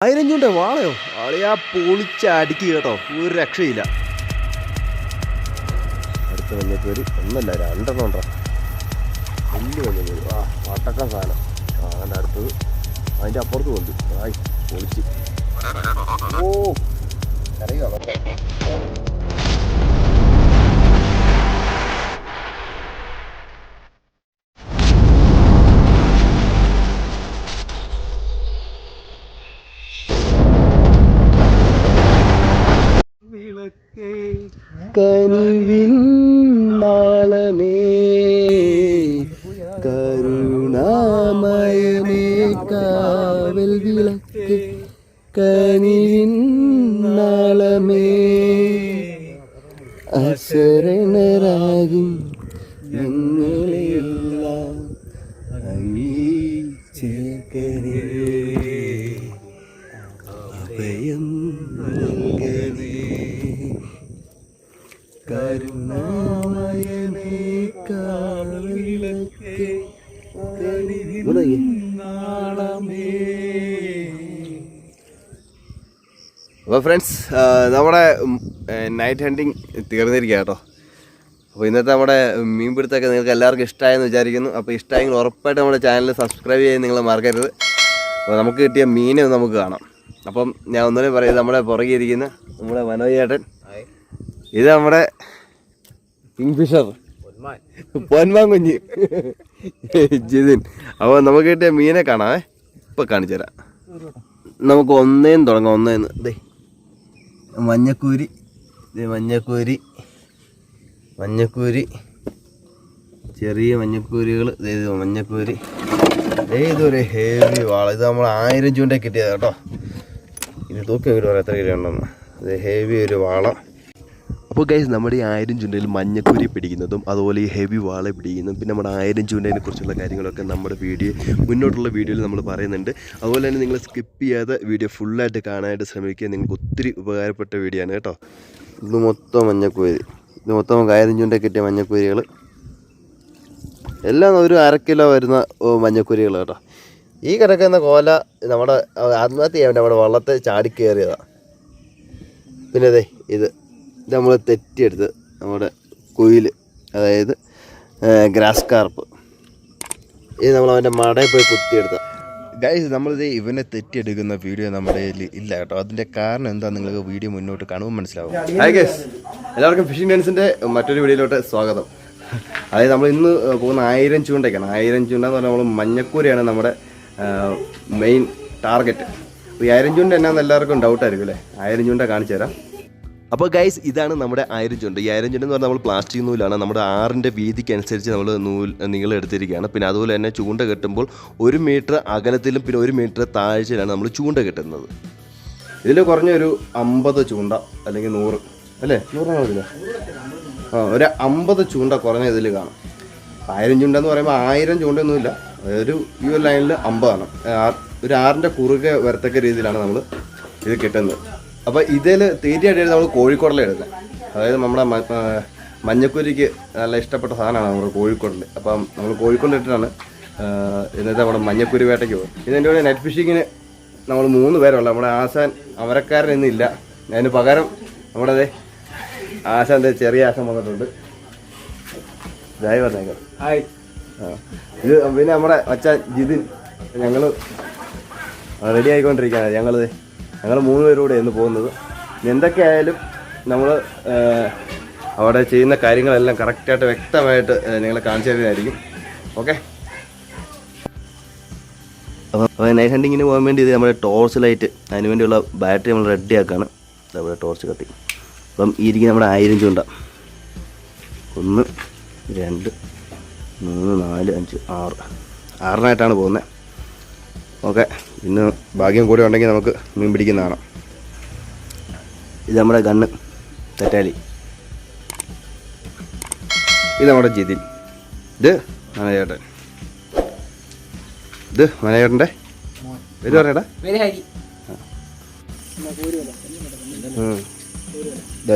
1000 ചൂണ്ട വാളയോ ആളെയാ പൊളിച്ചടിക്കുക കേട്ടോ, ഒരു രക്ഷയില്ല. അടുത്ത മഞ്ഞക്കൂരി ഒന്നല്ല രണ്ടെണ്ണം ഉണ്ടോ, വലിയ മഞ്ഞക്കൂരി. വട്ടക്കം സാധനം. അങ്ങനെ അടുത്തത് അതിൻ്റെ അപ്പുറത്ത് കൊണ്ട് ആയി പൊളിച്ച്. ഓ അറിയാം. കനിവിൻ നാളമേ കരുണാമയമേ കാവൽ വിളക്ക്, കനിവിൻ നാളമേ അശരണരാകും ഞങ്ങളെല്ലാം ചേർക്കനേ അഭയം നൽകനേ കരുണാമയമേ കാവൽ വിളക്ക് കനിവിൻ നാളമേ. അപ്പോൾ ഫ്രണ്ട്സ്, നമ്മുടെ നൈറ്റ് ഹണ്ടിങ് തീർന്നിരിക്കുക കേട്ടോ. അപ്പോൾ ഇന്നത്തെ നമ്മുടെ മീൻപിടുത്തമൊക്കെ നിങ്ങൾക്ക് എല്ലാവർക്കും ഇഷ്ടമായെന്ന് വിചാരിക്കുന്നു. അപ്പോൾ ഇഷ്ടമായെങ്കിൽ ഉറപ്പായിട്ട് നമ്മുടെ ചാനൽ സബ്സ്ക്രൈബ് ചെയ്യാൻ നിങ്ങൾ മറക്കരുത്. അപ്പോൾ നമുക്ക് കിട്ടിയ മീനെ നമുക്ക് കാണാം. അപ്പം ഞാൻ ഒന്നുകൂടെ പറയുന്നത്, നമ്മുടെ പുറകെ ഇരിക്കുന്ന നമ്മുടെ മനോജ് ചേട്ടൻ, ഇത് നമ്മുടെ കിങ്ഫിഷർ പൊന്മാൻ കുഞ്ഞ് ജിതിൻ. അപ്പോൾ നമുക്ക് കിട്ടിയ മീനെ കാണാമേ, ഇപ്പം കാണിച്ചു തരാം. നമുക്ക് ഒന്നേന്ന് തുടങ്ങാം. ഒന്നേന്ന് ദേ മഞ്ഞക്കൂരി, മഞ്ഞക്കൂരി, മഞ്ഞക്കൂരി, ചെറിയ മഞ്ഞക്കൂരികൾ, മഞ്ഞക്കൂരി. ഇതൊരു ഹെവി വാള. ഇത് നമ്മൾ 1000 ചൂണ്ട കിട്ടിയത് കേട്ടോ. ഇത് തൂക്കി നോക്കിയിട്ട് പറയാം എത്ര കിലോ ഉണ്ടെന്ന്. ഇത് ഹെവി ഒരു വാള. അപ്പോൾ ഗൈസ്, നമ്മുടെ ഈ 1000 ചൂണ്ടയിൽ മഞ്ഞക്കൂരി പിടിക്കുന്നതും അതുപോലെ ഈ ഹെവി വാള പിടിക്കുന്നതും പിന്നെ നമ്മുടെ 1000 ചൂണ്ടതിനെ കുറിച്ചുള്ള കാര്യങ്ങളൊക്കെ നമ്മുടെ മുന്നോട്ടുള്ള വീഡിയോയിൽ നമ്മൾ പറയുന്നുണ്ട്. അതുപോലെ തന്നെ നിങ്ങൾ സ്കിപ്പ് ചെയ്യാതെ വീഡിയോ ഫുള്ളായിട്ട് കാണാനായിട്ട് ശ്രമിക്കുക. നിങ്ങൾക്ക് ഒത്തിരി ഉപകാരപ്പെട്ട വീഡിയോ ആണ് കേട്ടോ. ഇത് മൊത്തം മഞ്ഞക്കൂരി, ഇത് മൊത്തം 1000 ചൂണ്ട കിട്ടിയ മഞ്ഞക്കൂരികൾ എല്ലാം ഒരു 1/2 കിലോ വരുന്ന മഞ്ഞക്കൂരികൾ കേട്ടോ. ഈ കിടക്കുന്ന കോല നമ്മുടെ ആത്മഹത്യ ചെയ്യാൻ വേണ്ടി നമ്മുടെ വള്ളത്തെ ചാടിക്കയറിയതാണ്. പിന്നെ അതെ ഇത് നമ്മൾ തെറ്റിയെടുത്ത് നമ്മുടെ കുയിൽ, അതായത് ഗ്രാസ് കാർപ്പ്, ഇത് നമ്മൾ അവൻ്റെ മടയിൽ പോയി കുത്തിയെടുത്ത. ഗൈസ്, നമ്മളിത് ഇവനെ തെറ്റിയെടുക്കുന്ന വീഡിയോ നമ്മുടെ ഇല്ല കേട്ടോ. അതിൻ്റെ കാരണം എന്താ നിങ്ങൾക്ക് വീഡിയോ മുന്നോട്ട് കാണുമ്പോൾ മനസ്സിലാവും. ഹായ് ഗൈസ്, എല്ലാവർക്കും ഫിഷിംഗ് ഡാൻസിൻ്റെ മറ്റൊരു വീഡിയോയിലോട്ട് സ്വാഗതം. അതായത് നമ്മൾ ഇന്ന് പോകുന്ന 1000 ചൂണ്ടയ്ക്കാണ്. 1000 ചൂണ്ട എന്ന് പറഞ്ഞാൽ നമ്മൾ മഞ്ഞക്കൂരിയാണ് നമ്മുടെ മെയിൻ ടാർഗറ്റ്. അപ്പോൾ ഈ 1000 ചൂണ്ട എന്നാന്ന് എല്ലാവർക്കും ഡൗട്ടായിരിക്കും അല്ലേ. 1000 ചൂണ്ട കാണിച്ചു തരാം. അപ്പോൾ ഗൈസ്, ഇതാണ് നമ്മുടെ 1000 ചൂണ്ട. ഈ 1000 ചൂണ്ട എന്ന് പറഞ്ഞാൽ നമ്മൾ പ്ലാസ്റ്റിക് നൂലാണ്. നമ്മുടെ 6 വീതിക്ക് അനുസരിച്ച് നമ്മൾ നീളം എടുത്തിരിക്കുകയാണ്. പിന്നെ അതുപോലെ തന്നെ ചൂണ്ട കെട്ടുമ്പോൾ 1 മീറ്റർ അകലത്തിലും പിന്നെ 1 മീറ്റർ താഴ്ചയിലാണ് നമ്മൾ ചൂണ്ട കെട്ടുന്നത്. ഇതിൽ കുറഞ്ഞൊരു 50 ചൂണ്ട അല്ലെങ്കിൽ 100 അല്ലേ, 100 കാണത്തില്ല, ഒരു 50 ചൂണ്ട കുറഞ്ഞ ഇതിൽ കാണും. 1000 ചൂണ്ട എന്ന് പറയുമ്പോൾ 1000 ചൂണ്ടയൊന്നുമില്ല, ഒരു ഈ ഒരു ലൈനിൽ 50 ആണ്. ഒരു 6ൻ്റെ കുറുകെ വരത്തക്ക രീതിയിലാണ് നമ്മൾ ഇത് കിട്ടുന്നത്. അപ്പോൾ ഇതിൽ തീറ്റയായിട്ട് നമ്മൾ കോഴിക്കുടല എടുക്കുന്നത്. അതായത് നമ്മുടെ മഞ്ഞക്കൂരിക്ക് നല്ല ഇഷ്ടപ്പെട്ട സാധനമാണ് നമ്മുടെ കോഴിക്കുടൽ. അപ്പം നമ്മൾ കോഴിക്കുടൽ ഇട്ടിട്ടാണ് ഇന്നത്തെ നമ്മുടെ മഞ്ഞക്കൂരി വേട്ടയ്ക്ക് പോകും. ഇതിൻ്റെ കൂടെ നെറ്റ് ഫിഷിങ്ങിന് നമ്മൾ 3 പേരുള്ള നമ്മുടെ ആശാൻ അമരക്കാരൻ ഇന്നില്ല. അതിന് പകരം നമ്മുടെ അതെ ആശാൻ്റെ ചെറിയ ആശാൻ വന്നിട്ടുണ്ട്. ജായ് പറഞ്ഞേക്കാം. ഹായ്. ഇത് പിന്നെ നമ്മുടെ അച്ഛൻ ജിതിൻ. ഞങ്ങൾ റെഡി ആയിക്കൊണ്ടിരിക്കുകയാണ്. ഞങ്ങൾ 3 പേരൂടെ ഇന്ന് പോകുന്നത്. എന്തൊക്കെയായാലും നമ്മൾ അവിടെ ചെയ്യുന്ന കാര്യങ്ങളെല്ലാം കറക്റ്റായിട്ട് വ്യക്തമായിട്ട് നിങ്ങളെ കാണിച്ചു തരുന്നതായിരിക്കും. ഓക്കെ. അപ്പോൾ നൈറ്റ് ഹണ്ടിങ്ങിന് പോകാൻ വേണ്ടി ഇത് നമ്മുടെ ടോർച്ച് ലൈറ്റ്, അതിന് വേണ്ടിയുള്ള ബാറ്ററി നമ്മൾ റെഡിയാക്കുകയാണ്. നമ്മുടെ ടോർച്ച് കത്തി. അപ്പം ഈ ഇരിക്കുന്ന നമ്മുടെ 1000 ചൂണ്ട 1 2 3 4 5 6 6 പോകുന്നത്. ഓക്കെ. ഇന്ന് ഭാഗ്യം കൂടെ ഉണ്ടെങ്കിൽ നമുക്ക് മീൻ പിടിക്കുന്നതാണ്. ഇത് നമ്മുടെ ഗണ്ണ് തെറ്റാലി, ഇത് നമ്മുടെ ജിതിൻ, ഇത് മനോജേട്ടൻ, ഇത് മനോജേട്ടൻ്റെ പേര് പറയടാ.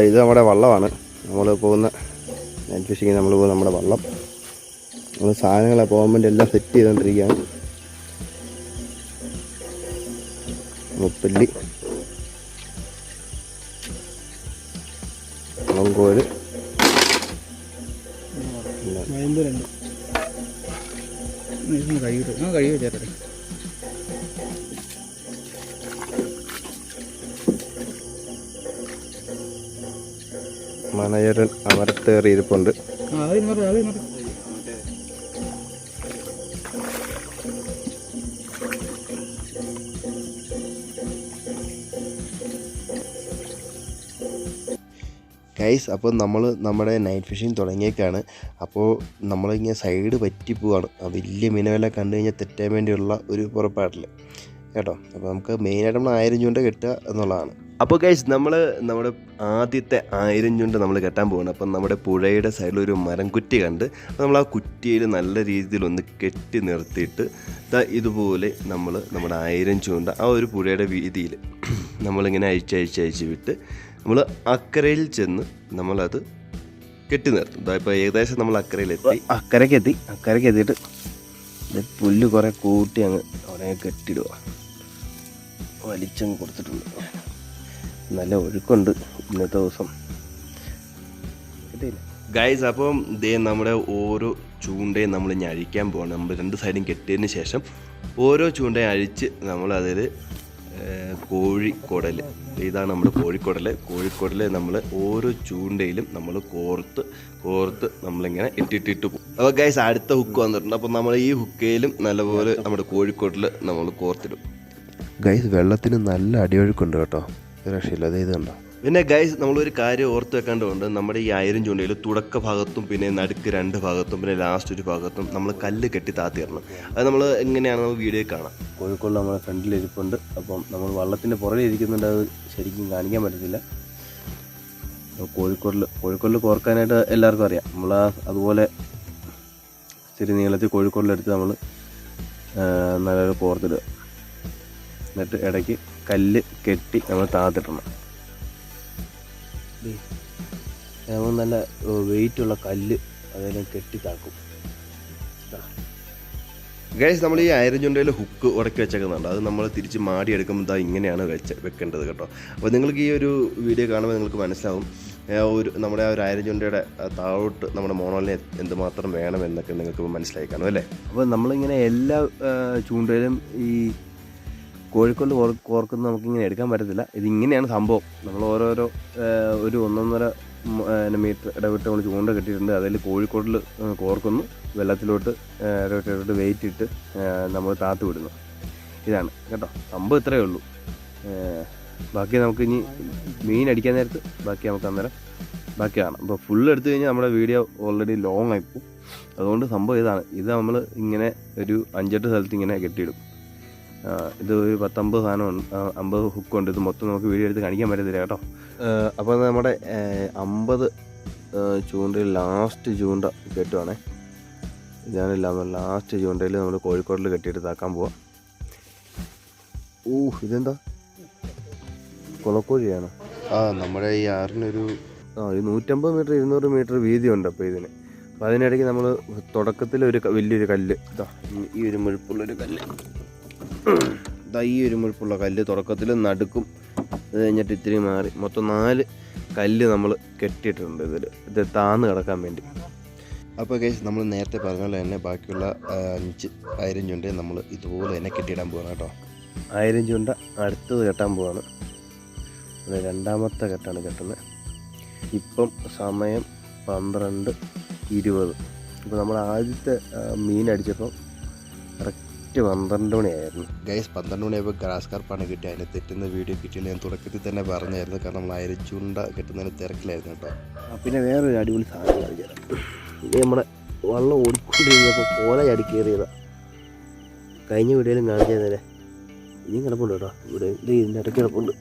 ഇത് നമ്മുടെ വള്ളമാണ്. നമ്മൾ പോകുന്ന നൈറ്റ് ഫിഷിങ്ങിന് നമ്മൾ പോകുന്ന നമ്മുടെ വള്ളം. നമ്മൾ സാധനങ്ങളെ പോകാൻ വേണ്ടി എല്ലാം സെറ്റ് ചെയ്തുകൊണ്ടിരിക്കുകയാണ്. മുപ്പല്ലി, മുളങ്കോല്, മനയരൻ അമരത്തേറി ഇരിപ്പുണ്ട്. ഗൈസ്, അപ്പോൾ നമ്മൾ നമ്മുടെ നൈറ്റ് ഫിഷിങ് തുടങ്ങിയേക്കാണ്. അപ്പോൾ നമ്മളിങ്ങനെ സൈഡ് പറ്റി പോവാണ്. വലിയ മീനുകളെ കണ്ടു കഴിഞ്ഞാൽ തെറ്റാൻ വേണ്ടിയുള്ള ഒരു പുറപ്പാടിൽ കേട്ടോ. അപ്പോൾ നമുക്ക് മെയിനായിട്ട് നമ്മൾ 1000 ചൂണ്ട കെട്ടുക എന്നുള്ളതാണ്. അപ്പോൾ ഗൈസ്, നമ്മുടെ ആദ്യത്തെ 1000 ചൂണ്ട നമ്മൾ കെട്ടാൻ പോവാണ്. അപ്പം നമ്മുടെ പുഴയുടെ സൈഡിൽ ഒരു മരം കുറ്റി കണ്ട് അപ്പോൾ നമ്മൾ ആ കുറ്റിയിൽ നല്ല രീതിയിലൊന്ന് കെട്ടി നിർത്തിയിട്ട് ഇതുപോലെ നമ്മൾ നമ്മുടെ 1000 ചൂണ്ട ആ ഒരു പുഴയുടെ വീതിയിൽ നമ്മളിങ്ങനെ അഴിച്ച് വിട്ട് നമ്മൾ അക്കരയിൽ ചെന്ന് നമ്മളത് കെട്ടി നിർത്തും. ഇപ്പോൾ ഏകദേശം നമ്മൾ അക്കരയ്ക്ക് എത്തിയിട്ട് പുല്ല് കുറേ കൂട്ടി അങ്ങ് അവിടെ കെട്ടിടുക. വലിച്ചങ്ങ് കൊടുത്തിട്ടുണ്ട്. നല്ല ഒഴുക്കുണ്ട് ഇന്നത്തെ ദിവസം. കിട്ടിയില്ല ഗൈസ്. അപ്പം നമ്മുടെ ഓരോ ചൂണ്ടയും നമ്മൾ ഇനി അഴിക്കാൻ പോകണം. നമ്മൾ 2 സൈഡും കെട്ടിയതിന് ശേഷം ഓരോ ചൂണ്ടയും അഴിച്ച് നമ്മളതിൽ കോഴിക്കുടൽ, ഇതാണ് നമ്മുടെ കോഴിക്കുടൽ നമ്മൾ ഓരോ ചൂണ്ടയിലും നമ്മൾ കോർത്ത് നമ്മളിങ്ങനെ ഇട്ടിട്ട് പോകും. അപ്പോൾ ഗൈസ്, അടുത്ത ഹുക്ക് വന്നിട്ടുണ്ട്. അപ്പോൾ നമ്മൾ ഈ ഹുക്കയിലും നല്ലപോലെ നമ്മുടെ കോഴിക്കുടൽ നമ്മൾ കോർത്തിടും. ഗൈസ്, വെള്ളത്തിന് നല്ല അടിയൊഴുക്കുണ്ട് കേട്ടോ, രക്ഷയില്ല. അത് ഇത് കണ്ടോ. പിന്നെ ഗൈസ്, നമ്മളൊരു കാര്യം ഓർത്ത് വെക്കേണ്ടതുണ്ട്. നമ്മുടെ ഈ 1000 ചൂണ്ടയിൽ തുടക്ക ഭാഗത്തും പിന്നെ നടുക്ക് 2 ഭാഗത്തും പിന്നെ ലാസ്റ്റ് ഒരു ഭാഗത്തും നമ്മൾ കല്ല് കെട്ടി താത്തിയിടണം. അത് നമ്മൾ എങ്ങനെയാണ് നമ്മൾ വീഡിയോയിൽ കാണാം. കോഴിക്കോട് നമ്മുടെ ഫ്രണ്ടിലിരിപ്പുണ്ട്. അപ്പം നമ്മൾ വള്ളത്തിൻ്റെ പുറകിൽ ഇരിക്കുന്നുണ്ട്. അത് ശരിക്കും കാണിക്കാൻ പറ്റത്തില്ല. കോഴിക്കോടിൽ കോർക്കാനായിട്ട് എല്ലാവർക്കും അറിയാം. നമ്മൾ അതുപോലെ ഇത്തിരി നീളത്തിൽ കോഴിക്കോടിലെടുത്ത് നമ്മൾ നല്ലൊരു കോർത്തിടുക. എന്നിട്ട് ഇടയ്ക്ക് കല്ല് കെട്ടി നമ്മൾ താത്തിടണം. നമ്മൾ നല്ല വെയിറ്റുള്ള കല്ല് അതെല്ലാം കെട്ടി താക്കും. ഗൈസ്, നമ്മൾ ഈ 1000 ചൂണ്ടയിൽ ഹുക്ക് ഉടക്കി വെച്ചേക്കുന്നുണ്ട്. അത് നമ്മൾ തിരിച്ച് മാടിയെടുക്കുമ്പോൾ ഇങ്ങനെയാണ് വെക്കേണ്ടത് കേട്ടോ. അപ്പോൾ നിങ്ങൾക്ക് ഈ ഒരു വീഡിയോ കാണുമ്പോൾ നിങ്ങൾക്ക് മനസ്സിലാവും നമ്മുടെ ആ ഒരു 1000 ചൂണ്ടയുടെ താഴോട്ട് നമ്മുടെ മോണോലിനെ എന്തുമാത്രം വേണം എന്നൊക്കെ നിങ്ങൾക്ക് മനസ്സിലായി കാണും അല്ലേ. അപ്പോൾ നമ്മളിങ്ങനെ എല്ലാ ചൂണ്ടയിലും ഈ കോഴിക്കോട് കോർക്കുന്നത് നമുക്കിങ്ങനെ എടുക്കാൻ പറ്റത്തില്ല. ഇതിങ്ങനെയാണ് സംഭവം. നമ്മൾ ഓരോരോ ഒരു 1.5 മീറ്റർ ഇടവിട്ട് നമ്മൾ ചൂണ്ട കെട്ടിയിട്ടുണ്ട്. അതിൽ കോഴിക്കോട്ടിൽ കോർക്കുന്നു, വെള്ളത്തിലോട്ട് ഇടവിട്ട് വെയിറ്റ് ഇട്ട് നമ്മൾ താത്ത് വിടുന്നു. ഇതാണ് കേട്ടോ സംഭവം. ഇത്രയേ ഉള്ളൂ. ബാക്കി നമുക്ക് ഇനി മീൻ അടിക്കാൻ നേരത്ത് ബാക്കി നമുക്ക് അന്നേരം ബാക്കി കാണാം. അപ്പോൾ ഫുള്ള് എടുത്തു കഴിഞ്ഞാൽ നമ്മുടെ വീഡിയോ ഓൾറെഡി ലോങ് ആയിപ്പോവും. അതുകൊണ്ട് സംഭവം ഇതാണ്. ഇത് നമ്മൾ ഇങ്ങനെ ഒരു 5-8 സ്ഥലത്ത് ഇങ്ങനെ കെട്ടിയിടും. ഇത് ഒരു 10-50 സാധനമുണ്ട്, 50 ഹുക്കുണ്ട്. ഇത് മൊത്തം നമുക്ക് വീഡിയോ എടുത്ത് കാണിക്കാൻ പറ്റത്തില്ല കേട്ടോ. അപ്പോൾ നമ്മുടെ 50 ചൂണ്ടയിൽ ലാസ്റ്റ് ചൂണ്ട കെട്ടുവാണേ. ഇതാണില്ല, ലാസ്റ്റ് ചൂണ്ടയിൽ നമ്മൾ കോഴിക്കോടിൽ കെട്ടിയിട്ട് താക്കാൻ പോവാം. ഇതെന്താ കുളക്കോഴിയാണ്. നമ്മുടെ ഈ ആറിനൊരു 150 മീറ്റർ 200 മീറ്റർ വീതിയുണ്ട്. അപ്പോൾ ഇതിന് അപ്പോൾ അതിനിടയ്ക്ക് നമ്മൾ തുടക്കത്തിൽ വലിയൊരു കല്ല്, ഈ ഒരു മുഴുപ്പുള്ളൊരു കല്ല്, ഈ ഒരു മുഴുപ്പുള്ള കല്ല് തുടക്കത്തിൽ നടുക്കും. അത് കഴിഞ്ഞിട്ട് ഇത്തിരി മാറി മൊത്തം 4 കല്ല് നമ്മൾ കെട്ടിയിട്ടുണ്ട് ഇത് താന്ന് കിടക്കാൻ വേണ്ടി. അപ്പോൾ ഗൈസ്, നമ്മൾ നേരത്തെ പറഞ്ഞ പോലെ തന്നെ ബാക്കിയുള്ള 5 ചൂണ്ടയും നമ്മൾ ഇതുപോലെ തന്നെ കെട്ടിയിടാൻ പോവാണ് കേട്ടോ. 1000 ചൂണ്ട അടുത്തത് കെട്ടാൻ പോവാണ്. അത് 2ാമത്തെ കെട്ടാണ് കെട്ടുന്നത്. ഇപ്പം സമയം 12:20. ഇപ്പോൾ നമ്മൾ ആദ്യത്തെ മീൻ അടിച്ചപ്പോൾ കറക്റ്റ് 12 മണിയായിരുന്നു ഗൈസ്. 12 മണിയായപ്പോൾ ഗ്രാസ് കാർപ്പാണ് കിട്ടിയത്. അതിന് തെറ്റുന്ന വീഡിയോ കിട്ടിയില്ല. ഞാൻ തുടക്കത്തിൽ തന്നെ പറഞ്ഞായിരുന്നു, കാരണം നമ്മൾ 1000 ചൂണ്ട കെട്ടുന്നതിന് തിരക്കിലായിരുന്നു കേട്ടോ. പിന്നെ വേറൊരു അടിപൊളി സാധനം കാണിക്കാം. ഇത് നമ്മുടെ വള്ളം ഓടിക്കൊണ്ടിരുന്നപ്പോൾ കോല ചാടി കയറിയതാണ്. കഴിഞ്ഞ വീഡിയോയിലും കാണിച്ചതല്ലേ. ഇനിയും കിടപ്പുണ്ട് കേട്ടോ. ഇവിടെ ഇതിൻ്റെ ഇടയ്ക്ക് കിടപ്പുണ്ട്.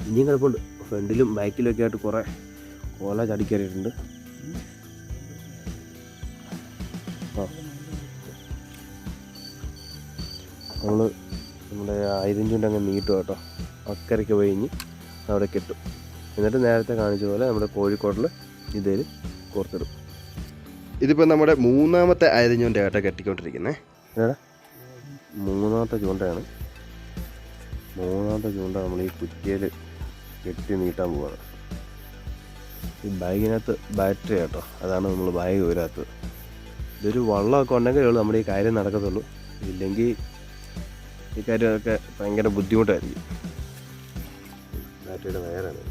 ഇനിയും കിടപ്പുണ്ട്. ഫ്രണ്ടിലും ബാക്കിലും ഒക്കെ ആയിട്ട് കുറേ കോല ചാടി കയറിയിട്ടുണ്ട്. നമ്മൾ നമ്മുടെ 1000 ചൂണ്ട അങ്ങ് നീട്ടും കേട്ടോ. അക്കരയ്ക്ക് കഴിഞ്ഞ് അവിടെ കെട്ടും. എന്നിട്ട് നേരത്തെ കാണിച്ച പോലെ നമ്മുടെ കോഴിക്കോട്ടിൽ ഇതിൽ കോർത്തിടും. ഇതിപ്പോൾ നമ്മുടെ 3ാമത്തെ 1000 ചൂണ്ട ആയിട്ടാണ് കെട്ടിക്കൊണ്ടിരിക്കുന്നത്. മൂന്നാമത്തെ ചൂണ്ടയാണ്. മൂന്നാമത്തെ ചൂണ്ട നമ്മൾ ഈ കുറ്റിയിൽ കെട്ടി നീട്ടാൻ പോവാണ്. ഈ ബാഗിനകത്ത് ബാറ്ററി കേട്ടോ, അതാണ് നമ്മൾ ബാഗ് ഊരാത്തത്. ഇതൊരു വള്ളമൊക്കെ ഉണ്ടെങ്കിലേ ഉള്ളൂ നമ്മുടെ ഈ കാര്യം നടക്കത്തുള്ളൂ. ഇല്ലെങ്കിൽ ഈ കാര്യമൊക്കെ ഭയങ്കര ബുദ്ധിമുട്ടായിരിക്കും. ബാറ്ററിയുടെ വയറാണ്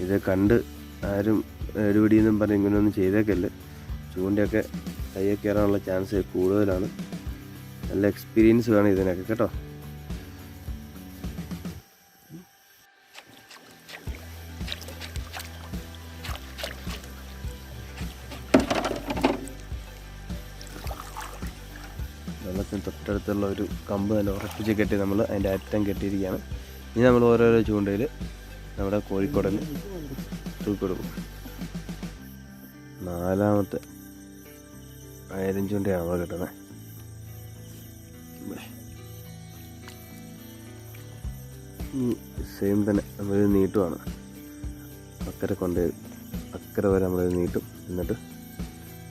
ഇത്. കണ്ട് ആരും എടുപിടിയെന്നും പറഞ്ഞ് ഇങ്ങനെയൊന്നും ചെയ്തേക്കല്ല. ചൂണ്ടയൊക്കെ കയ്യിൽ കയറാനുള്ള ചാൻസ് കൂടുതലാണ്. നല്ല എക്സ്പീരിയൻസ് വേണം ഇതിനൊക്കെ കേട്ടോ. വെള്ളത്തിന് തൊട്ടടുത്തുള്ള ഒരു കമ്പ് നല്ല ഉറപ്പിച്ച് കെട്ടി നമ്മൾ അതിൻ്റെ അറ്റം കെട്ടിയിരിക്കുകയാണ്. ഇനി നമ്മൾ ഓരോരോ ചൂണ്ടയിൽ നമ്മുടെ കോഴിക്കോടന് തൂക്കിക്കൊടുക്കും. നാലാമത്തെ 1000 ചൂണ്ടയാണ് നമ്മൾ കിട്ടുന്നത്. സെയിം തന്നെ നമ്മളിത് നീട്ടുവാണ്. അക്കരെ കൊണ്ട് അക്കരെ വരെ നമ്മളിത് നീട്ടും. എന്നിട്ട്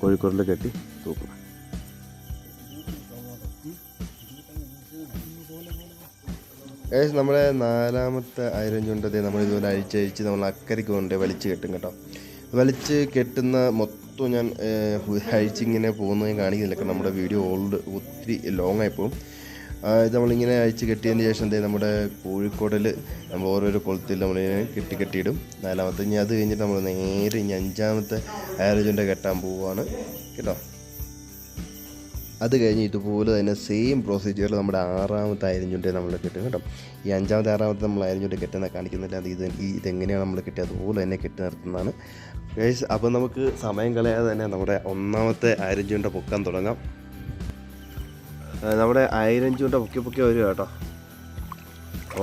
കോഴിക്കോടിൽ കെട്ടി തൂക്കും. നമ്മുടെ നാലാമത്തെ 1000 ചൂണ്ടത്തെ നമ്മൾ ഇതുപോലെ അഴിച്ചഴിച്ച് നമ്മൾ അക്കരയ്ക്ക് കൊണ്ട് വലിച്ച് കെട്ടും കേട്ടോ. വലിച്ച് കെട്ടുന്ന മൊത്തം ഞാൻ അഴിച്ചിങ്ങനെ പോകുന്നത് ഞാൻ കാണിക്കുന്നില്ല. കാരണം നമ്മുടെ വീഡിയോ ഒത്തിരി ലോങ് ആയിപ്പോവും. ഇത് നമ്മളിങ്ങനെ അഴിച്ച് കെട്ടിയതിന് ശേഷം നമ്മുടെ കോഴിക്കോടിൽ നമ്മൾ ഓരോരോ കൊളുത്തിൽ നമ്മളിങ്ങനെ കെട്ടിയിടും. നാലാമത്തെ ഇനി അത് കഴിഞ്ഞിട്ട് നമ്മൾ നേരെ ഇനി 5ാമത്തെ 1000 ചൂണ്ട കെട്ടാൻ പോവുകയാണ് കേട്ടോ. അത് കഴിഞ്ഞ് ഇതുപോലെ തന്നെ സെയിം പ്രൊസീജിയറിൽ നമ്മുടെ 6ാമത്തെ 1000 ചൂണ്ട നമ്മൾ കെട്ടും കേട്ടോ. ഈ 5ാമത്തെ 6ാമത്തെ നമ്മൾ 1000 ചൂണ്ട കെട്ടുന്ന കാണിക്കുന്നില്ല. അത് ഇതെങ്ങനെയാണ് നമ്മൾ കെട്ടിയത് അതുപോലെ തന്നെ കെട്ടി നിർത്തുന്നതാണ് ഗൈസ്. അപ്പോൾ നമുക്ക് സമയം കളയാതെ തന്നെ നമ്മുടെ 1ാമത്തെ 1000 ചൂണ്ട പൊക്കാൻ തുടങ്ങാം. നമ്മുടെ 1000 ചൂണ്ട പൊക്കി വരിക കേട്ടോ.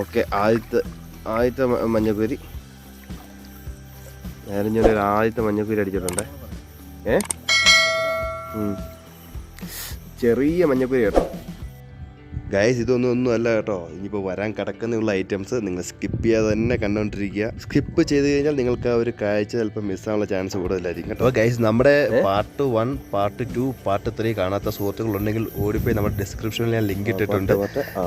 ഓക്കെ, ആദ്യത്തെ മഞ്ഞക്കുരി 1000 ചൂണ്ടയിൽ ആദ്യത്തെ മഞ്ഞക്കുരി അടിച്ചിട്ടുണ്ട്. ചെറിയ മഞ്ഞക്കുരി കേട്ടോ ഗൈസ്. ഇതൊന്നും അല്ല കേട്ടോ. ഇനിയിപ്പോൾ വരാൻ കിടക്കുന്നുള്ള ഐറ്റംസ് നിങ്ങൾ സ്കിപ്പ് ചെയ്യാതെ തന്നെ കണ്ടുകൊണ്ടിരിക്കുക. സ്കിപ്പ് ചെയ്ത് കഴിഞ്ഞാൽ നിങ്ങൾക്ക് ആ ഒരു കാഴ്ച ചിലപ്പോൾ മിസ്സാനുള്ള ചാൻസ് കൂടുതലായിരിക്കും കേട്ടോ. ഗൈസ്, നമ്മുടെ പാർട്ട് 1, പാർട്ട് 2, പാർട്ട് 3 കാണാത്ത സുഹൃത്തുക്കളുണ്ടെങ്കിൽ ഓടിപ്പോയി നമ്മുടെ ഡിസ്ക്രിപ്ഷനിൽ ഞാൻ ലിങ്ക് ഇട്ടിട്ടുണ്ട്.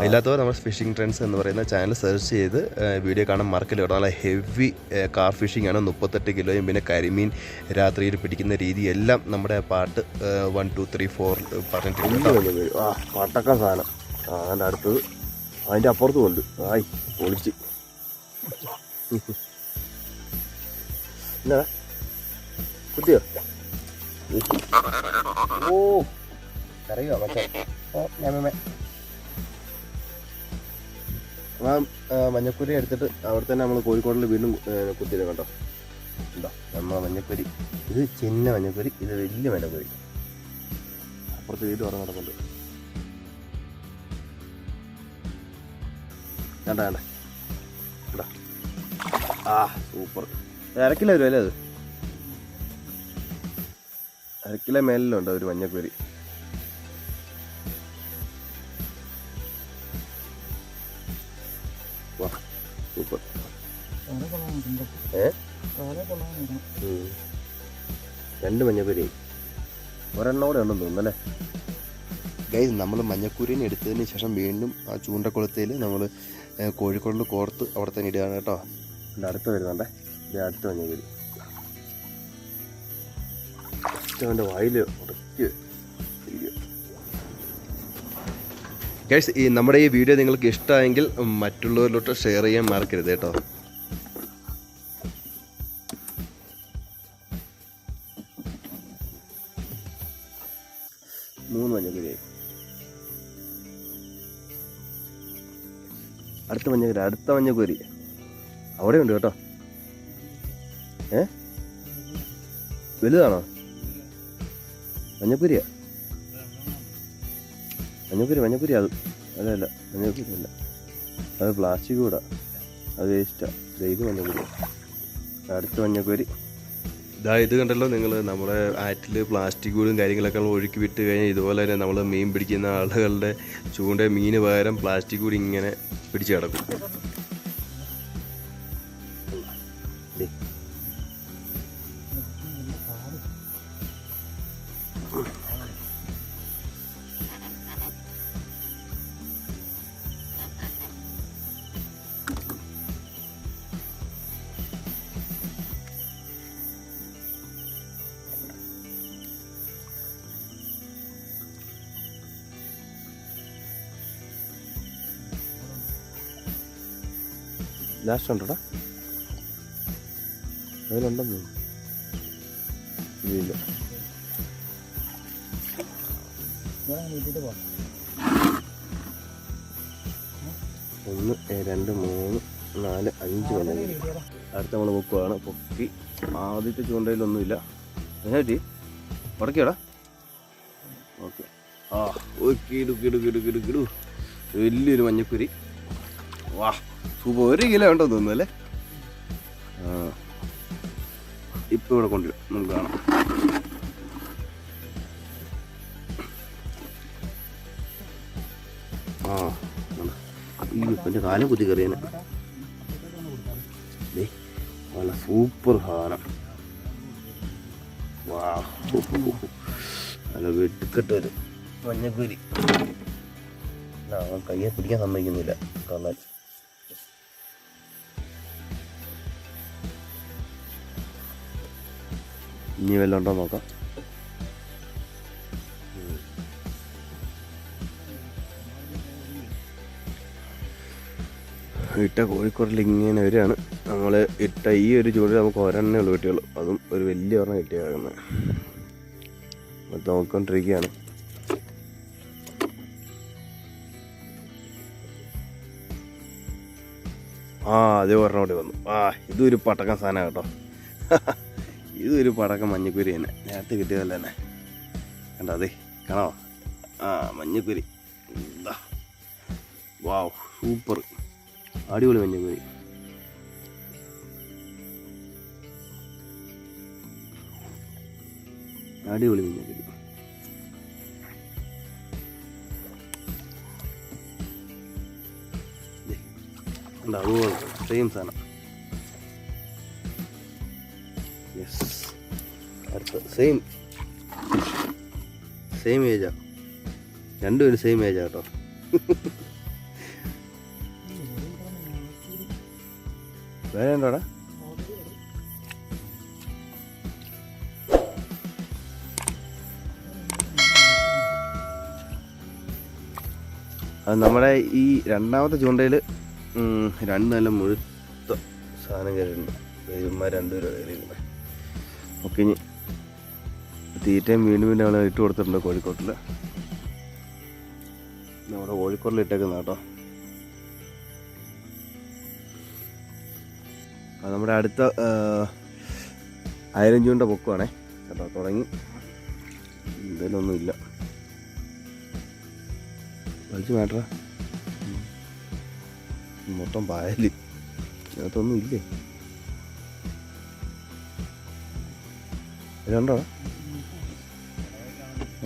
ഇല്ലാത്തവർ നമ്മുടെ ഫിഷിംഗ് ട്രെൻഡ്സ് എന്ന് പറയുന്ന ചാനൽ സെർച്ച് ചെയ്ത് വീഡിയോ കാണാൻ മറക്കില്ല കേട്ടോ. നല്ല ഹെവി കാർ ഫിഷിംഗ് ആണ്. 38 കിലോയും പിന്നെ കരിമീൻ രാത്രിയിൽ പിടിക്കുന്ന രീതി എല്ലാം നമ്മുടെ പാർട്ട് 1, 2, 3, 4 പറഞ്ഞിട്ടുണ്ട്. പട്ടക്ക സാധനം അതിൻ്റെ അടുത്തത് അതിൻ്റെ അപ്പുറത്തും ഉണ്ട്. ആയി പൊളിച്ച് എന്നാ കുത്തിയോ? ഓ കറിയോ മറ്റേ മഞ്ഞക്കുരി എടുത്തിട്ട് അവിടെ തന്നെ നമ്മൾ കോഴിക്കോടിൽ വീണ്ടും കുത്തിയിടും കേട്ടോ. ഉണ്ടോ നമ്മളെ മഞ്ഞക്കുരി? ഇത് ചിന്ന മഞ്ഞക്കുരി, ഇത് വലിയ മഞ്ഞക്കുരി. അപ്പുറത്ത് വീട് ഉറങ്ങ നടക്കുന്നുണ്ട്. വേണ്ട ആ സൂപ്പർ. 1/2 കിലോ വരുമല്ലേ? അത് 1/2 കിലോ മേലിലുണ്ടോ ഒരു മഞ്ഞക്കുരി? വാ സൂപ്പർ. 2 മഞ്ഞക്കുരി, ഒരെണ്ണം കൂടെ ഉണ്ടെന്ന് തോന്നുന്നല്ലേ ഗൈസ്. നമ്മൾ മഞ്ഞക്കുരിനെ എടുത്തതിന് ശേഷം വീണ്ടും ആ ചൂണ്ടക്കുളത്തിൽ നമ്മൾ കോഴിക്കോടിൽ കോർത്ത് അവിടെ തന്നെ ഇടുകയാണ് കേട്ടോ. എൻ്റെ അടുത്ത് വരുന്നുണ്ടേ. ഇത് അടുത്ത മഞ്ഞക്കുരി അവൻ്റെ വായിൽ ഉടക്കി. ഗൈസ്, നമ്മുടെ ഈ വീഡിയോ നിങ്ങൾക്ക് ഇഷ്ടമായെങ്കിൽ മറ്റുള്ളവരിലോട്ട് ഷെയർ ചെയ്യാൻ മറക്കരുത് കേട്ടോ. മൂന്ന് മഞ്ഞക്കുരിയായി. അടുത്ത മഞ്ഞക്കുരി അവിടെ ഉണ്ട് കേട്ടോ. വലുതാണോ? മഞ്ഞക്കുരിയാ? മഞ്ഞക്കുരി അത് അല്ല മഞ്ഞക്കുരി അല്ല, അത് പ്ലാസ്റ്റിക് കൂടാ, അത് വേസ്റ്റാ. ഇത് മഞ്ഞക്കുരി. അടുത്ത മഞ്ഞക്കുരി ഇത് കണ്ടല്ലോ നിങ്ങൾ. നമ്മുടെ ആറ്റിൽ പ്ലാസ്റ്റിക് കൂടും കാര്യങ്ങളൊക്കെ ഒഴുക്കി വിട്ട് കഴിഞ്ഞാൽ ഇതുപോലെ തന്നെ നമ്മൾ മീൻ പിടിക്കുന്ന ആളുകളുടെ ചൂണ്ട മീന് പകരം പ്ലാസ്റ്റിക് കൂടി ഇങ്ങനെ പിടിച്ച് കിടക്കും. ലാസ്റ്റ് ഉണ്ടോടാ? അതിലുണ്ടെന്ന് ഇല്ല. 1 2 3 4 5 വന്നെങ്കിൽ അടുത്ത നമ്മൾ പൊക്കുവാണ്. പൊക്കി ആദ്യത്തെ ചൂണ്ടയിലൊന്നുമില്ല. എന്നാ പറ്റി? ഉടക്കിയോടാ? ഓക്കെ. ആ കിടു വലിയൊരു മഞ്ഞക്കുരി. വാ സൂപ്പർ. 1 കിലോ ഉണ്ടോ തോന്നുന്നു അല്ലേ? ആ ഇപ്പം ഇവിടെ കൊണ്ടുവരും, നമുക്ക് കാണാം. ആ എൻ്റെ കാലം കുത്തി കയറിയാണ്. നല്ല സൂപ്പർ സാധനം. വാ നല്ല വെട്ടിക്കെട്ട് വരും മഞ്ഞക്കുരി. കയ്യെ പിടിക്കാൻ സമ്മതിക്കുന്നില്ല കള്ളൻ. ഇനി വല്ലതും ഉണ്ടോ നോക്കാം. ഇട്ട കോഴിക്കോടിൽ ഇങ്ങനെ വരികയാണ്. നമ്മൾ ഇട്ട ഈ ഒരു ചൂടിൽ നമുക്ക് ഒരെണ്ണേ ഉള്ളൂ കിട്ടിയുള്ളൂ. അതും ഒരു വലിയ ഒരെണ്ണം കിട്ടിയാകുന്നത്. അത് നോക്കിക്കൊണ്ടിരിക്കുകയാണ്. അതേ ഒരെണ്ണം കൂടി വന്നു. ഇതൊരു പടക്കം സാധനം കേട്ടോ. ഇതൊരു പടക്കം മഞ്ഞക്കുരി തന്നെ, നേരത്തെ കിട്ടിയതല്ല തന്നെ. കണ്ടോ? അതെ കാണാമോ? മഞ്ഞക്കുരി. വാവ് സൂപ്പർ അടിപൊളി മഞ്ഞക്കുരി. അടിപൊളി മഞ്ഞക്കുരി. അതുപോലെ സെയിം സാധനം. യെസ്, അടുത്ത സെയിം ഏജാ. രണ്ടുപേരും സെയിം ഏജാ കേട്ടോ. വേറെ ഉണ്ടോടാ? അത് നമ്മുടെ ഈ രണ്ടാമത്തെ ചൂണ്ടയിൽ 2 നല്ല മുഴുത്ത സാധനം കയറിയിട്ടുണ്ട്. ഇവന്മാർ 2 രൂപ കയറിയിരിക്കുന്നത്. ഓക്കെ, ഇനി തീറ്റയും വീണ്ടും അവളെ ഇട്ട് കൊടുത്തിട്ടുണ്ട് കോഴിക്കോട്ടിൽ. നമ്മുടെ കോഴിക്കോട്ടിൽ ഇട്ടേക്കുന്ന കേട്ടോ. അത് നമ്മുടെ അടുത്ത 1000 ചൂണ്ട പൊക്കുവാണേ കേട്ടോ. തുടങ്ങി. എന്തായാലും ഒന്നുമില്ല. വലിച്ചു മാറ്റാ. മൊത്തം പായല്. അതിനകത്തൊന്നും ഇല്ലേ? ഇതുണ്ടോ?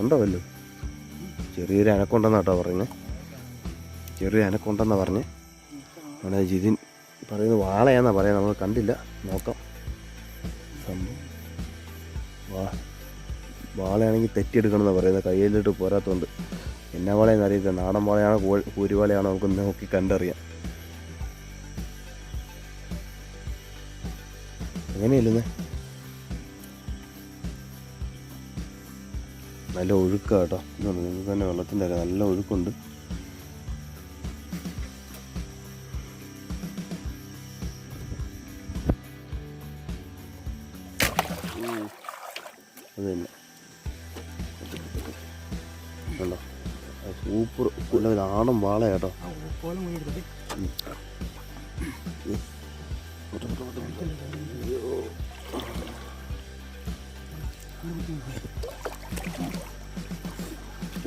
ഉണ്ടോ വല്ലോ? ചെറിയൊരു അനക്കൊണ്ടെന്നാ കേട്ടോ പറഞ്ഞേ. ചെറിയൊരു അനക്കൊണ്ടെന്നാ പറഞ്ഞേ. അവിടെ ജിതിൻ പറയുന്നത് വാളയാന്നാ പറയാം. നമ്മൾ കണ്ടില്ല, നോക്കാം. സംഭവം വാളയാണെങ്കിൽ തെറ്റിയെടുക്കണമെന്നാണ് പറയുന്നത്. കയ്യിലിട്ട് പോരാത്തതുകൊണ്ട്. എന്നാ വാളയെന്ന് അറിയില്ല. നാടൻ വാളയാണോ കൂരിവാളയാണോ നമുക്ക് നോക്കി കണ്ടറിയാം. എങ്ങനെയല്ലേ? നല്ല ഒഴുക്കാ കേട്ടോ. നിങ്ങൾക്ക് തന്നെ വെള്ളത്തിൻ്റെ അല്ല, നല്ല ഒഴുക്കുണ്ട്. അത് തന്നെ കണ്ടോ? സൂപ്പർ നാടൻ വാള കേട്ടോ.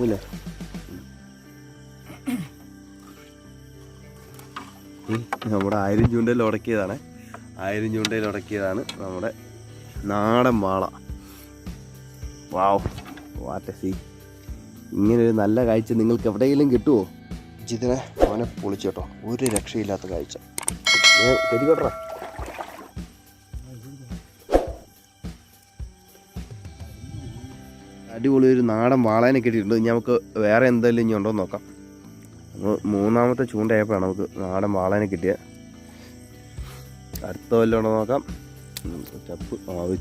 ഇല്ലേ? നമ്മുടെ 1000 ചൂണ്ടയിൽ ഉടക്കിയതാണ്. 1000 ചൂണ്ടയിൽ ഉടക്കിയതാണ് നമ്മുടെ നാടൻ വാള. വാവ്, വാട്ട് എ സീ. ഇങ്ങനൊരു നല്ല കാഴ്ച നിങ്ങൾക്ക് എവിടെയെങ്കിലും കിട്ടുമോ? ജിതിനെ അവനെ പൊളിച്ചു കേട്ടോ. ഒരു രക്ഷയില്ലാത്ത കാഴ്ച. കരുകോട്ടെ. അടിപൊളി ഒരു നാടൻ വാളേനെ കിട്ടിയിട്ടുണ്ട്. ഇനി നമുക്ക് വേറെ എന്തെങ്കിലും ഇനി ഉണ്ടോ എന്ന് നോക്കാം. അപ്പോൾ 3ാമത്തെ ചൂണ്ടയായപ്പോഴാണ് നമുക്ക് നാടൻ വാളേനെ കിട്ടിയത്. അടുത്ത വല്ലതും ഉണ്ടോ നോക്കാം. ചപ്പ്.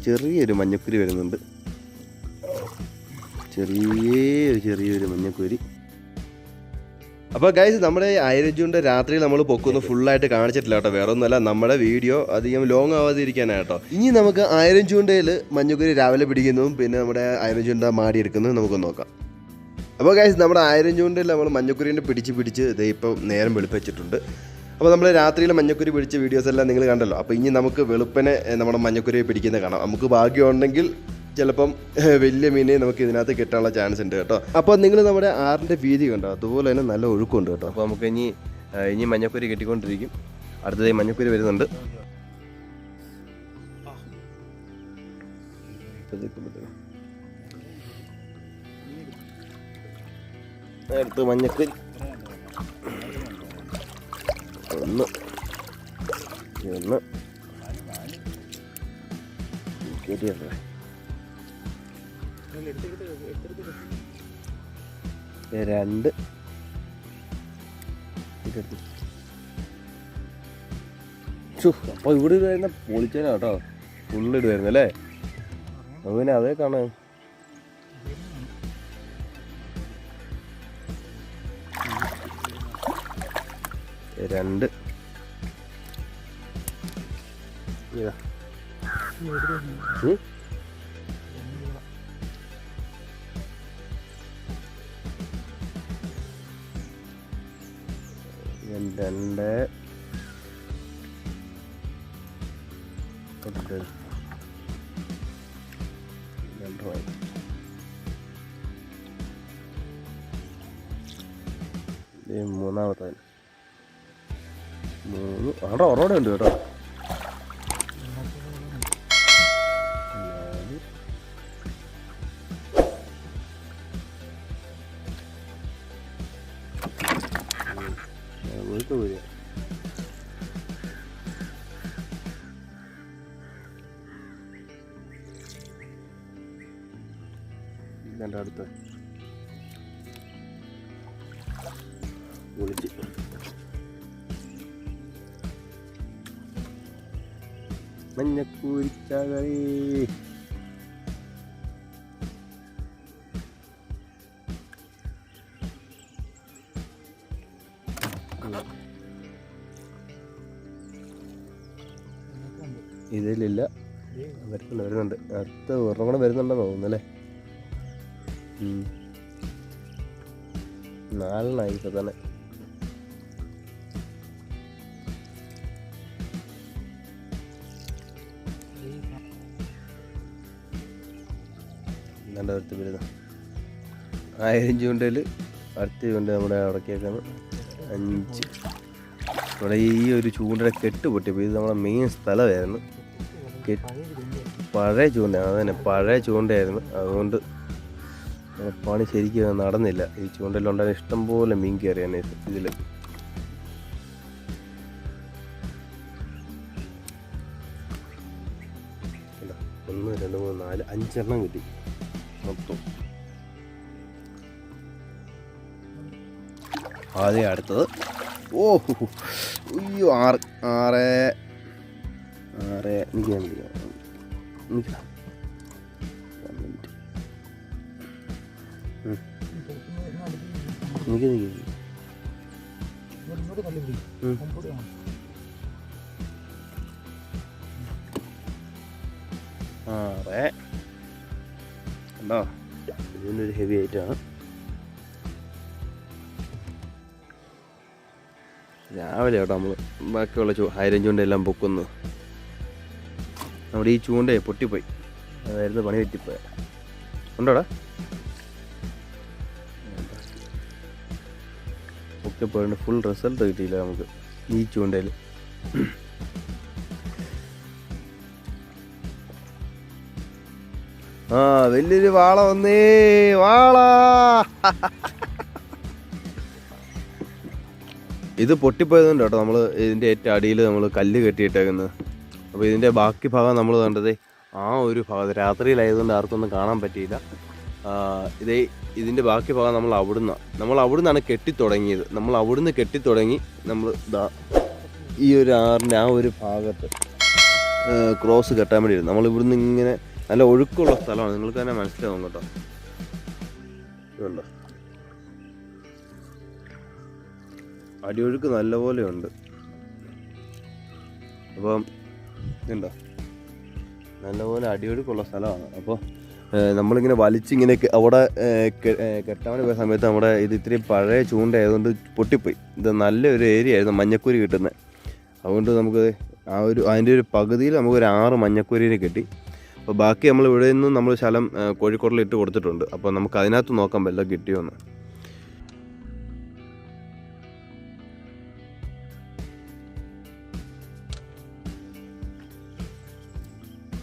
ചെറിയൊരു മഞ്ഞക്കുരി വരുന്നുണ്ട്. ചെറിയൊരു മഞ്ഞക്കുരി. അപ്പോൾ ഗൈസ് നമ്മുടെ 1000 ജൂണിൻ്റെ രാത്രി നമ്മൾ പൊക്കൊന്ന് ഫുള്ളായിട്ട് കാണിച്ചിട്ടില്ല കേട്ടോ. വേറെ ഒന്നുമല്ല, നമ്മുടെ വീഡിയോ അധികം ലോങ് ആവാതിരിക്കാനായിട്ടോ. ഇനി നമുക്ക് 1000 ജൂണിൽ മഞ്ഞക്കുരി രാവിലെ പിടിക്കുന്നതും പിന്നെ നമ്മുടെ 1000 ജൂണിൻ്റെ മാടി എടുക്കുന്നതും നമുക്ക് നോക്കാം. അപ്പോൾ ഗൈസ് നമ്മുടെ 1000 ജൂണിൽ നമ്മൾ മഞ്ഞക്കുരീനെ പിടിച്ച് ഇതേ ഇപ്പം നേരം വെളുപ്പിച്ചിട്ടുണ്ട്. അപ്പോൾ നമ്മൾ രാത്രിയിൽ മഞ്ഞക്കുരി പിടിച്ച വീഡിയോസ് എല്ലാം നിങ്ങൾ കണ്ടല്ലോ. അപ്പോൾ ഇനി നമുക്ക് വെളുപ്പനെ നമ്മുടെ മഞ്ഞക്കുരിയെ പിടിക്കുന്നത് കാണാം. നമുക്ക് ഭാഗ്യമുണ്ടെങ്കിൽ ചിലപ്പം വലിയ മീനെ നമുക്ക് ഇതിനകത്ത് കിട്ടാനുള്ള ചാൻസ് ഉണ്ട് കേട്ടോ. അപ്പോൾ നിങ്ങൾ നമ്മുടെ ആറിൻ്റെ വീതി കണ്ടോ, അതുപോലെ തന്നെ നല്ല ഒഴുക്കുണ്ട് കേട്ടോ. അപ്പോൾ നമുക്ക് ഇനി മഞ്ഞക്കുരി കെട്ടിക്കൊണ്ടിരിക്കും. അടുത്തതായി മഞ്ഞക്കുരി വരുന്നുണ്ട്. അടുത്ത് മഞ്ഞക്കുരി ഒന്ന് കെട്ടിയല്ലേ. രണ്ട് അപ്പോൾ ഇവിടെ ഇടുന്ന പൊളിച്ചേനാ കേട്ടോ, ഫുള്ളിടുമായിരുന്നു അല്ലേ. അപ്പോൾ പിന്നെ അതേ കാണാൻ രണ്ട് രണ്ട് മൂന്നാമത്തെ 3 ആടെ ഒറോടെ ഉണ്ട് കേട്ടോ. ഇതിൻ്റെ അടുത്ത് വിളിച്ച് മഞ്ഞക്കൂരിച്ചാകറി. ഇതിലില്ല, വരുന്നുണ്ട്. അടുത്ത ഒരെണ്ണം കൂടെ വരുന്നുണ്ടെന്ന് തോന്നുന്നല്ലേ. 4 ഇപ്പൊ തന്നെ. അടുത്ത് വരുന്ന 1000 ചൂണ്ടയിൽ അടുത്ത ചൂണ്ട നമ്മുടെ അടക്കിയേക്കാണ് 5. ഇവിടെ ഈ ഒരു ചൂണ്ടയുടെ കെട്ട് പൊട്ടിയപ്പോൾ ഇത് നമ്മുടെ മെയിൻ സ്ഥലമായിരുന്നു. പഴയ ചൂണ്ടയാണ്, അതുതന്നെ പഴയ ചൂണ്ടയായിരുന്നു. അതുകൊണ്ട് പണി ശരിക്കും നടന്നില്ല. ഈ ചൂണ്ടയിലുണ്ടായ ഇഷ്ടംപോലെ മീൻ കയറിയാണ് ഇതിൽ. 1 2 3 4 5 കിട്ടി മൊത്തം. ആദ്യം അടുത്തത് അയ്യോ 6 കണ്ടോ, ഇതിനൊരു ഹെവി ആയിട്ടാണ്. രാവിലെ കേട്ടോ നമ്മൾ ബാക്കിയുള്ള 1000 ചൂണ്ടയെല്ലാം പൊക്കുന്നു. നമ്മുടെ ഈ ചൂണ്ടയെ പൊട്ടിപ്പോയി, അതായിരുന്നു പണി പറ്റിപ്പോയ. ഉണ്ടോടാ ഒക്കെ പോയിട്ട് ഫുൾ റിസൾട്ട് കിട്ടിയില്ല നമുക്ക് ഈ ചൂണ്ടയിൽ. വലിയൊരു വാള വന്നേ, വാള. ഇത് പൊട്ടിപ്പോയതുകൊണ്ട് കേട്ടോ നമ്മൾ ഇതിൻ്റെ ഏറ്റവും അടിയിൽ നമ്മൾ കല്ല് കെട്ടിയിട്ടേക്കുന്നത്. അപ്പോൾ ഇതിൻ്റെ ബാക്കി ഭാഗം നമ്മൾ കണ്ടത് ആ ഒരു ഭാഗത്ത് രാത്രിയിലായതുകൊണ്ട് ആർക്കൊന്നും കാണാൻ പറ്റിയില്ല. ഇതിൻ്റെ ബാക്കി ഭാഗം നമ്മൾ അവിടുന്നാണ് കെട്ടിത്തുടങ്ങിയത്. നമ്മൾ അവിടുന്ന് കെട്ടിത്തുടങ്ങി നമ്മൾ ഈ ഒരു ആറിൻ്റെ ആ ഒരു ഭാഗത്ത് ക്രോസ് കെട്ടാൻ വേണ്ടിയിരുന്നു. നമ്മളിവിടുന്ന് ഇങ്ങനെ നല്ല ഒഴുക്കുള്ള സ്ഥലമാണ്, നിങ്ങൾക്ക് തന്നെ മനസ്സിലാവും കേട്ടോ. ഇതുണ്ടോ, അടിയൊഴുക്ക് നല്ലപോലെ ഉണ്ട്. അപ്പം ഇതുണ്ടോ, നല്ലപോലെ അടിയൊഴുക്കുള്ള സ്ഥലമാണ്. അപ്പോൾ നമ്മളിങ്ങനെ വലിച്ചിങ്ങനെ അവിടെ കെട്ടാൻ പോയ സമയത്ത് നമ്മുടെ ഇത് ഇത്രയും പഴയ ചൂണ്ടയായതുകൊണ്ട് പൊട്ടിപ്പോയി. ഇത് നല്ലൊരു ഏരിയ ആയിരുന്നു മഞ്ഞക്കുരി കിട്ടുന്നത്. അതുകൊണ്ട് നമുക്ക് അതിൻ്റെ ഒരു പകുതിയിൽ നമുക്കൊരു 6 മഞ്ഞക്കുരിനെ കിട്ടി. അപ്പോൾ ബാക്കി നമ്മൾ ഇവിടെ നിന്നും നമ്മൾ ശലം കോഴിക്കോടിൽ ഇട്ട് കൊടുത്തിട്ടുണ്ട്. അപ്പോൾ നമുക്ക് അതിനകത്ത് നോക്കാം വല്ലതും കിട്ടിയോന്ന്.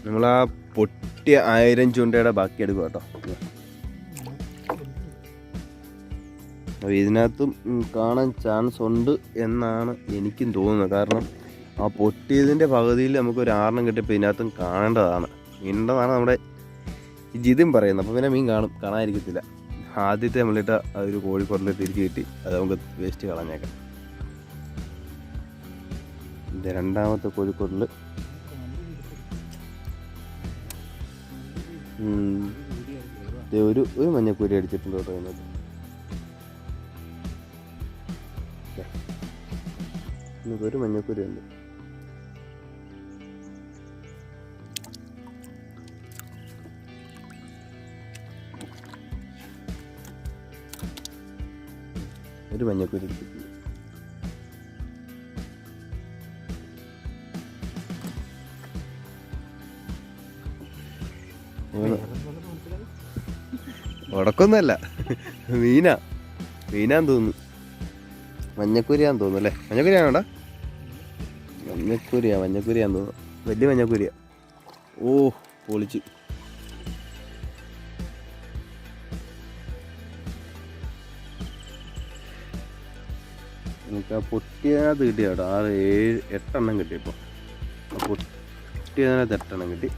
നമ്മളാ പൊട്ടിയ 1000 ചൂണ്ടയുടെ ബാക്കി എടുക്കുക കേട്ടോ. അപ്പോൾ ഇതിനകത്തും കാണാൻ ചാൻസ് ഉണ്ട് എന്നാണ് എനിക്കും തോന്നുന്നത്. കാരണം ആ പൊട്ടിയതിൻ്റെ പകുതിയിൽ നമുക്കൊരു 6 കിട്ടിയപ്പോൾ ഇതിനകത്തും കാണേണ്ടതാണ്, മീനുണ്ടെന്നാണ് നമ്മുടെ ഈ ജിതിൻ പറയുന്നത്. അപ്പോൾ പിന്നെ മീൻ കാണാതിരിക്കത്തില്ല. ആദ്യത്തെ നമ്മളിട്ട ഒരു കോഴിക്കോടിൽ തിരിച്ച് കിട്ടി, അത് നമുക്ക് വേസ്റ്റ് കളഞ്ഞേക്കാം. ഇത് രണ്ടാമത്തെ കോഴിക്കോടിൽ ഒരു മഞ്ഞക്കുരി അടിച്ചിട്ടുണ്ട് കേട്ടോ. അതിനകത്ത് ഒരു മഞ്ഞക്കുരി ഉണ്ട്. ഒരു മഞ്ഞക്കുരി അടിച്ചിട്ടുണ്ട്. ഉടക്കൊന്നുമല്ല, മീനാന്ന് തോന്നുന്നു. മഞ്ഞക്കുരിയാന്ന് തോന്നുന്നു അല്ലേ? മഞ്ഞക്കുരിയാണോടാ? മഞ്ഞക്കുരിയാന്ന് തോന്നുന്നു. വലിയ മഞ്ഞക്കുരിയാ. ഓ പൊളിച്ച്. നമുക്ക് ആ പൊട്ടിയതിനകത്ത് കിട്ടിയ കേട്ടോ. 6, 7, 8 എണ്ണം കിട്ടിയപ്പോൾ. ആ പൊട്ടിയതിനകത്ത് 8 എണ്ണം കിട്ടി.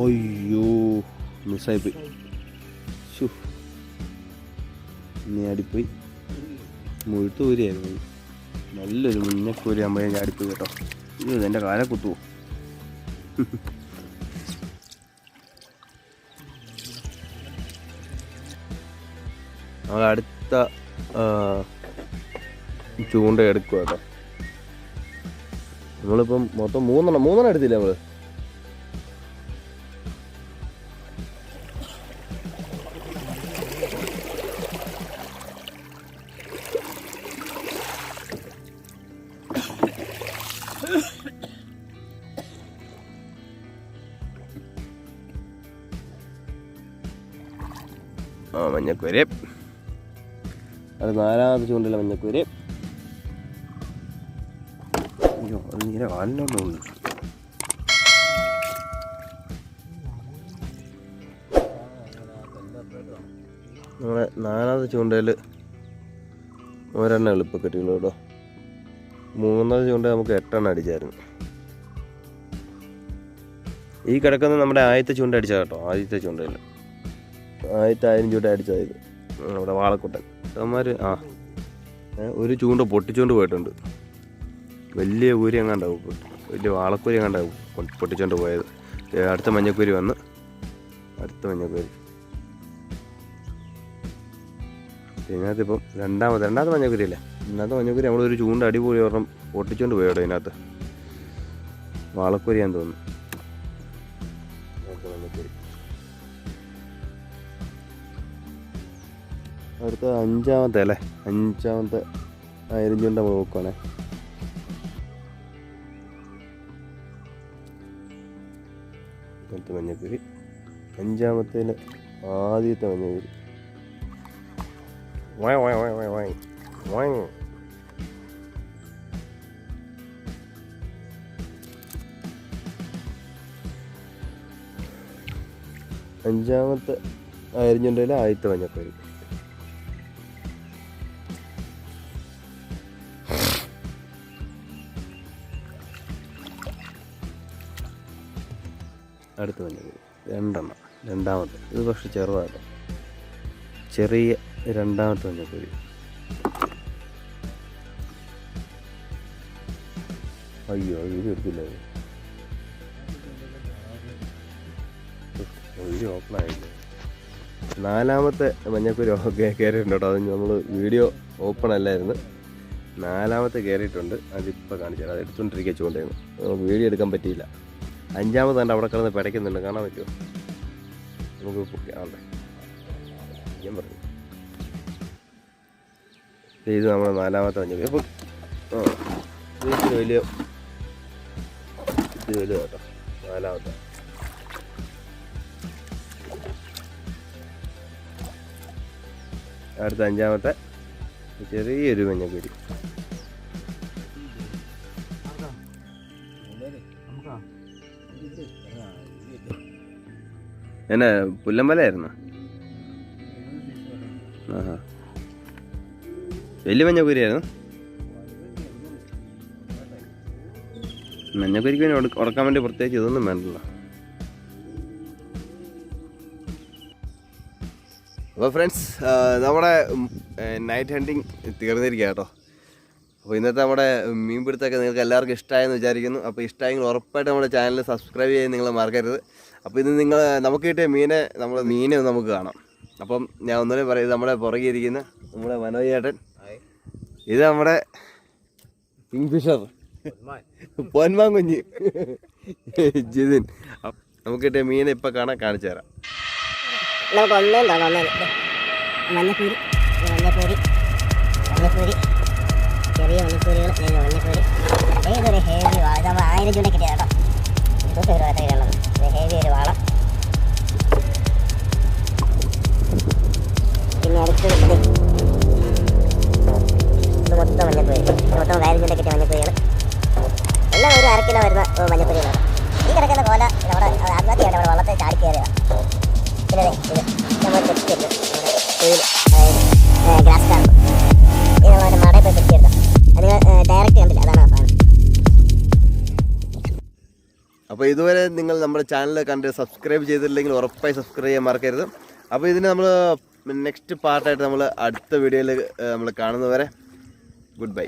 അയ്യോ മിസ്സായിപ്പോയി. ഇനി അടിപ്പോയി. മുഴുത്തൂരിയായിരുന്നു. നല്ലൊരു മുന്നക്കൂരി ആകുമ്പോൾ ഞാൻ അടിപ്പോയി കേട്ടോ. ഇത് എൻ്റെ കാല കുത്തുവോ? നമ്മൾ അടുത്ത ചൂണ്ട എടുക്കുക കേട്ടോ. നമ്മളിപ്പം മൊത്തം 3 എണ്ണം എടുത്തില്ല നമ്മൾ. മഞ്ഞക്കുരി. അത് 4ാമത്തെ ചൂണ്ടയിലെ മഞ്ഞക്കുരി. അയ്യോ അത് നീല കാലിനൊന്നുണ്ട്. നമ്മളെ 4ാമത്തെ ചൂണ്ടയിൽ ഒരെണ്ണം എളുപ്പം കിട്ടിയുള്ളൂ കേട്ടോ. 3ാമത്തെ ചൂണ്ട നമുക്ക് 8 എണ്ണം അടിച്ചായിരുന്നു. ഈ കിടക്കുന്ന നമ്മുടെ ആദ്യത്തെ ചൂണ്ട അടിച്ചാൽ കേട്ടോ. ആദ്യത്തെ ചൂണ്ടയിൽ 1000 ചൂണ്ട അടിച്ചതായത് നമ്മുടെ വാളക്കുട്ടൻ. അവന്മാർ ഒരു ചൂണ്ട പൊട്ടിച്ചുകൊണ്ട് പോയിട്ടുണ്ട്. വലിയ കൂരി എങ്ങാണ്ടാവും, വലിയ വാളക്കൂരി എങ്ങാണ്ടാവും പൊട്ടിച്ചുകൊണ്ട് പോയത്. അടുത്ത മഞ്ഞക്കൂരി വന്ന്, അടുത്ത മഞ്ഞക്കൂരി. ഇതിനകത്ത് ഇപ്പം രണ്ടാമത്തെ മഞ്ഞക്കുരി അല്ലേ? രണ്ടാമത്തെ മഞ്ഞക്കുരി നമ്മളൊരു ചൂണ്ട അടിപൊളി ഒരെണ്ണം പൊട്ടിച്ചുകൊണ്ട് പോയോ ഇതിനകത്ത്. വാളക്കൂരിയാന്ന് തോന്നുന്നു. അടുത്ത 5ാമത്തെ അല്ലേ? 5ാമത്തെ 1000 ചൂണ്ട നമ്മൾ നോക്കുവാണേ. അടുത്ത മഞ്ഞക്കുരി 5ാമത്തേല് ആദ്യത്തെ മഞ്ഞക്കുരി. അഞ്ചാമത്തെ 1000 ചൂണ്ടയിലെ ആദ്യത്തെ മഞ്ഞക്കുരി. അടുത്ത മഞ്ഞക്കുരി 2 എണ്ണം. രണ്ടാമത്തെ ഇത് പക്ഷെ ചെറുതാണ്, ചെറിയ 2ാമത്തെ മഞ്ഞക്കുരി. അയ്യോ ഇത് എടുത്തില്ല, ഇത് ഓപ്പൺ ആയില്ല. നാലാമത്തെ മഞ്ഞക്കുരു കയറിയിട്ടുണ്ട് കേട്ടോ. അത് നമ്മൾ വീഡിയോ ഓപ്പൺ അല്ലായിരുന്നു. നാലാമത്തെ കയറിയിട്ടുണ്ട്. അതിപ്പോൾ കാണിച്ചു തരാം. അത് എടുത്തുകൊണ്ടിരിക്കുക ചൂണ്ടയാണ്. വീഡിയോ എടുക്കാൻ പറ്റിയില്ല. അഞ്ചാമത് കണ്ട് അവിടെ കിടന്ന് പിടയ്ക്കുന്നുണ്ട്. കാണാൻ പറ്റുമോ? നമുക്ക് കാണണ്ടേ? ഞാൻ പറഞ്ഞു ഇത് നമ്മുടെ നാലാമത്തെ മഞ്ഞക്കുരു. ഇപ്പോൾ ഇത് വലിയ കേട്ടോ. നാലാമത്തെ അടുത്ത അഞ്ചാമത്തെ ചെറിയൊരു മഞ്ഞക്കുരി. എന്നെ പുല്ലമ്പലായിരുന്നു. ആഹാ, വലിയ മഞ്ഞക്കുരിയായിരുന്നു. മഞ്ഞക്കുരിക്ക് വേണ്ടി ഉടക്കാൻ വേണ്ടി പ്രത്യേകിച്ച് ഇതൊന്നും വേണ്ടല്ലോ. അപ്പോൾ ഫ്രണ്ട്സ്, നമ്മുടെ നൈറ്റ് ഹണ്ടിങ് തീർന്നിരിക്കുക കേട്ടോ. അപ്പോൾ ഇന്നത്തെ നമ്മുടെ മീൻപിടുത്തമൊക്കെ നിങ്ങൾക്ക് എല്ലാവർക്കും ഇഷ്ടമായെന്ന് വിചാരിക്കുന്നു. അപ്പോൾ ഇഷ്ടമായെങ്കിൽ ഉറപ്പായിട്ട് നമ്മുടെ ചാനൽ സബ്സ്ക്രൈബ് ചെയ്യാൻ നിങ്ങൾ മറക്കരുത്. അപ്പോൾ ഇത് നമുക്ക് കിട്ടിയ മീനെ നമുക്ക് കാണാം. അപ്പം ഞാൻ ഒന്നുകൂടെ പറയും, ഇത് നമ്മുടെ പുറകെ ഇരിക്കുന്ന നമ്മുടെ മനോജ് ചേട്ടൻ, ഇത് നമ്മുടെ കിങ്ഫിഷർ പൊന്മാൻ കുഞ്ഞ് ജിതിൻ. നമുക്ക് കിട്ടിയ മീനെ ഇപ്പം കാണിച്ചു തരാം. നമുക്ക് മഞ്ഞപ്പൂരി ചെറിയ മഞ്ഞപ്പൂരികൾ, മഞ്ഞപ്പൂരി ഏതൊരു ഹേവി വാള. ഇത് നമ്മൾ 1000 ചൂണ്ട കിട്ടിയ കേട്ടോ. ഇതൊക്കെ ഒരു വാർത്തയിലുള്ളത് ഹേവി ഒരു വാള. പിന്നെ അടുത്തത് ഇത് മൊത്തം മഞ്ഞപ്പൂരി. ഇത് മൊത്തം 1000 ചൂണ്ട കിട്ടിയ മഞ്ഞപ്പൂരികൾ എല്ലാം ഒരു 1/2 കിലോ വരുന്ന മഞ്ഞപ്പൂരികളാണ്. ഈ കിടക്കുന്ന കോല നമ്മുടെ ആത്മഹത്യയാണ്. നമ്മുടെ വള്ളത്തെ ചാടി കയറിയതാണ്. പിന്നെ ഇത് നമ്മൾ തെറ്റിയത് ഗ്രാസ് കാർപ്പ്. ഇത് നമ്മൾ മടയിൽ പോയി തെറ്റിയെടുക്കാം. അത് ഡയറക്റ്റ് കണ്ടില്ല, അതാണ് ആ സാധനം. അപ്പോൾ ഇതുവരെ നിങ്ങൾ നമ്മുടെ ചാനൽ കണ്ട് സബ്സ്ക്രൈബ് ചെയ്തിട്ടില്ലെങ്കിൽ ഉറപ്പായി സബ്സ്ക്രൈബ് ചെയ്യാൻ മറക്കരുത്. അപ്പോൾ ഇതിന് നമ്മൾ നെക്സ്റ്റ് പാർട്ടായിട്ട് നമ്മൾ അടുത്ത വീഡിയോയിൽ നമ്മൾ കാണുന്നവരെ ഗുഡ് ബൈ.